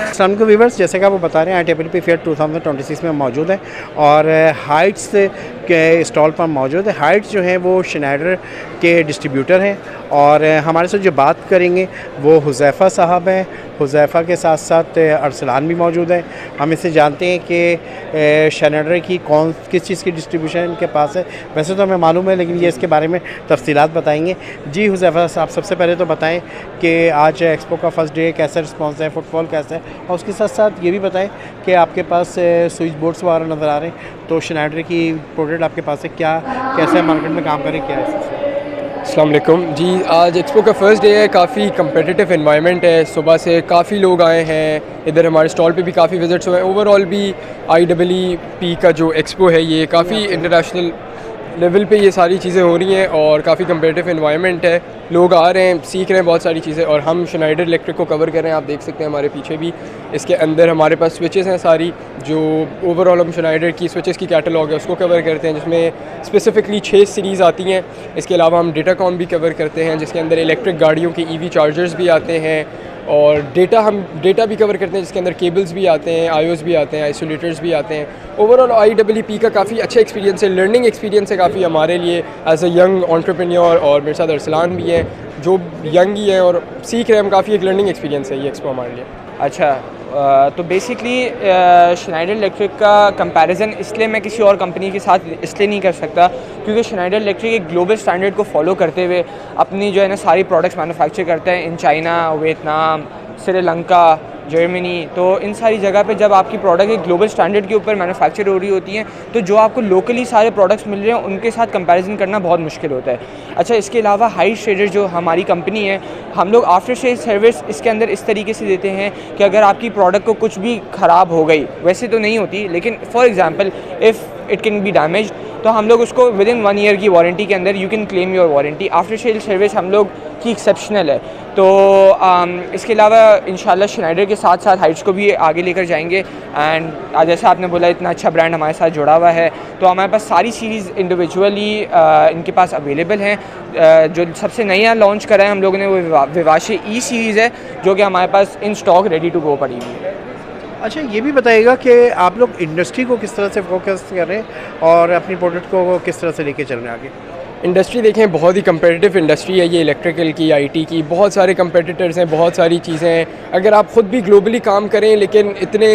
अस्सलाम को व्यूवर्स, जैसे कि आप बता रहे हैं IEEE फेयर 2026 में मौजूद है और हाइट्स के स्टॉल पर मौजूद है। हाइट्स जो है वो शनाइडर के डिस्ट्रीब्यूटर हैं और हमारे साथ जो बात करेंगे वो हुज़ैफ़ा साहब हैं। हुज़ैफ़ा के साथ साथ अरसलान भी मौजूद है। हम इससे जानते हैं कि शनाइडर की किस चीज़ की डिस्ट्रीब्यूशन इनके पास है। वैसे तो हमें मालूम है, लेकिन ये इसके बारे में तफसीलात बताएंगे। जी हुज़ैफ़ा साहब, सबसे पहले तो बताएं कि आज एक्सपो का फर्स्ट डे कैसा रिस्पॉन्स है, फुटफॉल कैसा है, और उसके साथ साथ ये भी बताएं कि आपके पास स्विच बोर्ड्स वगैरह नज़र आ रहे हैं, तो शनाइडर की प्रोडक्ट आपके पास है, क्या कैसे मार्केट में काम करें, क्या है? अस्सलाम वालेकुम जी। आज एक्सपो का फ़र्स्ट डे है। काफ़ी कंपेटिटिव एनवायरनमेंट है। सुबह से काफ़ी लोग आए हैं। इधर हमारे स्टॉल पे भी काफ़ी विज़िट्स हुए हैं। ओवरऑल भी IEEE का जो एक्सपो है ये काफ़ी इंटरनेशनल लेवल पे ये सारी चीज़ें हो रही हैं और काफ़ी कंपेटिटिव एनवायरनमेंट है। लोग आ रहे हैं, सीख रहे हैं बहुत सारी चीज़ें, और हम शनाइडर इलेक्ट्रिक को कवर कर रहे हैं। आप देख सकते हैं हमारे पीछे भी इसके अंदर हमारे पास स्विचेस हैं सारी, जो ओवरऑल हम शनाइडर की स्विचेस की कैटलॉग है उसको कवर करते हैं, जिसमें स्पेसिफिकली 6 सीरीज़ आती हैं। इसके अलावा हम डेटाकॉम भी कवर करते हैं, जिसके अंदर इलेक्ट्रिक गाड़ियों के EV चार्जर्स भी आते हैं, और डेटा भी कवर करते हैं, जिसके अंदर केबल्स भी आते हैं, IOs भी आते हैं, आइसोलेटर्स भी आते हैं। ओवरऑल IEEE का काफ़ी अच्छा एक्सपीरियंस है, लर्निंग एक्सपीरियंस है काफ़ी हमारे लिए एज अ यंग एंटरप्रेन्योर, और मेरे साथ अरसलान भी हैं जो यंग ही हैं और सीख रहे हैं हम। काफ़ी एक लर्निंग एक्सपीरियंस है ये एक्सपो हमारे लिए। अच्छा, तो बेसिकली शनाइडर इलेक्ट्रिक का कंपैरिजन इसलिए मैं किसी और कंपनी के साथ इसलिए नहीं कर सकता क्योंकि शनाइडर इलेक्ट्रिक एक ग्लोबल स्टैंडर्ड को फॉलो करते हुए अपनी जो है ना सारी प्रोडक्ट्स मैन्युफैक्चर करते हैं in China, Vietnam, Sri Lanka, Germany. तो इन सारी जगह पे जब आपकी प्रोडक्ट एक ग्लोबल स्टैंडर्ड के ऊपर मैन्युफैक्चर हो रही होती हैं तो जो आपको लोकली सारे प्रोडक्ट्स मिल रहे हैं उनके साथ कंपैरिजन करना बहुत मुश्किल होता है। अच्छा, इसके अलावा हाइट्स ट्रेडर जो हमारी कंपनी है, हम लोग आफ्टर सेल सर्विस इसके अंदर इस तरीके से देते हैं कि अगर आपकी प्रोडक्ट को कुछ भी ख़राब हो गई, वैसे तो नहीं होती, लेकिन for example if it can be damage, तो हम लोग उसको विद इन 1 ईयर की वारंटी के अंदर you can claim your warranty. After sale service हम लोग की एक्सेप्शनल है। तो इसके अलावा इंशाल्लाह शनाइडर के साथ साथ हाइट्स को भी आगे लेकर जाएंगे। एंड जैसा आपने बोला इतना अच्छा ब्रांड हमारे साथ जुड़ा हुआ है, तो हमारे पास सारी सीरीज़ इंडिविजुअली इनके पास अवेलेबल हैं। जो सबसे नया लॉन्च करा है हम लोगों ने वो विवाशे E सीरीज़ है, जो कि हमारे पास in stock ready to go पड़ी हुई है। अच्छा, ये भी बताइएगा कि आप लोग इंडस्ट्री को किस तरह से फोकस कर रहे हैं और अपनी प्रोडक्ट को किस तरह से लेके चल रहे हैं आगे? इंडस्ट्री देखें, बहुत ही कंपेटिटिव इंडस्ट्री है ये इलेक्ट्रिकल की, IT की। बहुत सारे कंपेटिटर्स हैं, बहुत सारी चीज़ें हैं। अगर आप ख़ुद भी ग्लोबली काम करें, लेकिन इतने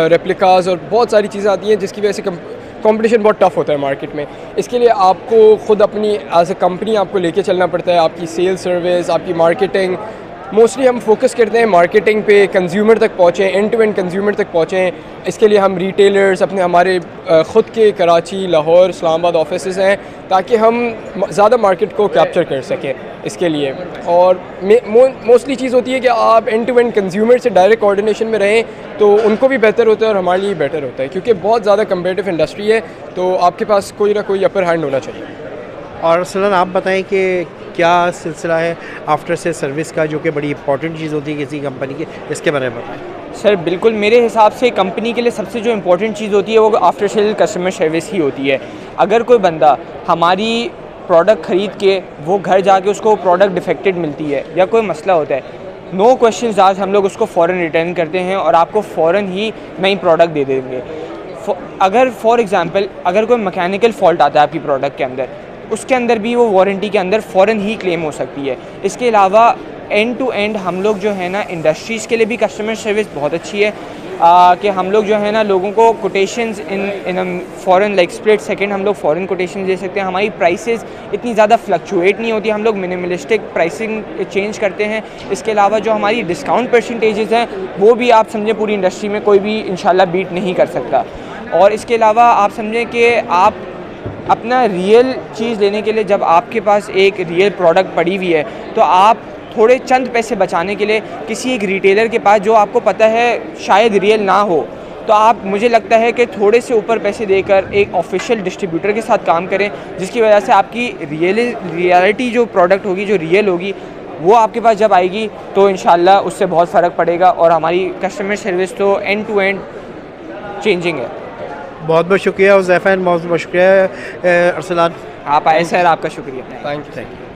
रेप्लिकास और बहुत सारी चीज़ें आती हैं जिसकी वजह से कंपटीशन बहुत टफ होता है मार्केट में। इसके लिए आपको ख़ुद अपनी एज ए कंपनी आपको लेके चलना पड़ता है। आपकी सेल सर्विस, आपकी मार्केटिंग, मोस्टली हम फोकस करते हैं मार्केटिंग पे, कंज्यूमर तक पहुँचें, एंड टू एंड कंज्यूमर तक पहुँचें। इसके लिए हम रिटेलर्स हमारे ख़ुद के कराची, लाहौर, इस्लामाबाद ऑफिसेज़ हैं, ताकि हम ज़्यादा मार्केट को कैप्चर कर सकें इसके लिए। और मोस्टली चीज़ होती है कि आप एंड टू एंड कंज्यूमर से डायरेक्ट कोऑर्डिनेशन में रहें, तो उनको भी बेहतर होता है और हमारे लिए बेटर होता है, क्योंकि बहुत ज़्यादा कम्पेटिटिव इंडस्ट्री है, तो आपके पास कोई ना कोई अपर हैंड होना चाहिए। और सलन, आप बताएं कि क्या सिलसिला है आफ्टर से सर्विस का, जो कि बड़ी इंपॉर्टेंट चीज़ होती है किसी कंपनी की, इसके बारे में बताएं। सर बिल्कुल, मेरे हिसाब से कंपनी के लिए सबसे जो इम्पोर्टेंट चीज़ होती है वो आफ्टर सेल कस्टमर सर्विस ही होती है। अगर कोई बंदा हमारी प्रोडक्ट ख़रीद के वो घर जाके उसको प्रोडक्ट डिफेक्टेड मिलती है या कोई मसला होता है, नो क्वेश्चंस आस्क्ड हम लोग उसको फ़ौरन रिटर्न करते हैं और आपको फ़ौरन ही नई प्रोडक्ट दे देंगे। अगर फॉर एग्ज़ाम्पल अगर कोई मैकेनिकल फॉल्ट आता है आपकी प्रोडक्ट के अंदर, उसके अंदर भी वो वारंटी के अंदर फ़ौरन ही क्लेम हो सकती है। इसके अलावा एंड टू एंड हम लोग जो है ना इंडस्ट्रीज़ के लिए भी कस्टमर सर्विस बहुत अच्छी है कि हम लोग जो है ना लोगों को कोटेशंस इन फ़ौरन लाइक स्प्लिट सेकंड हम लोग फ़ौरन कोटेशन दे सकते हैं। हमारी प्राइसेस इतनी ज़्यादा फ्लक्चुएट नहीं होती, हम लोग मिनिमलिस्टिक प्राइसिंग चेंज करते हैं। इसके अलावा जो हमारी डिस्काउंट परसेंटेजेस हैं वो भी आप समझें पूरी इंडस्ट्री में कोई भी इंशाल्लाह बीट नहीं कर सकता। और इसके अलावा आप समझें कि आप अपना रियल चीज़ लेने के लिए जब आपके पास एक रियल प्रोडक्ट पड़ी हुई है, तो आप थोड़े चंद पैसे बचाने के लिए किसी एक रिटेलर के पास जो आपको पता है शायद रियल ना हो, तो आप, मुझे लगता है कि थोड़े से ऊपर पैसे देकर एक ऑफिशियल डिस्ट्रीब्यूटर के साथ काम करें, जिसकी वजह से आपकी रियलिटी जो प्रोडक्ट होगी, जो रियल होगी, वो आपके पास जब आएगी तो इंशाल्लाह उससे बहुत फ़र्क पड़ेगा। और हमारी कस्टमर सर्विस तो एंड टू एंड चेंजिंग है। बहुत बहुत शुक्रिया हुज़ैफ़ा, बहुत बहुत शुक्रिया अरसलान। आप आए सर, आपका शुक्रिया। Thank you.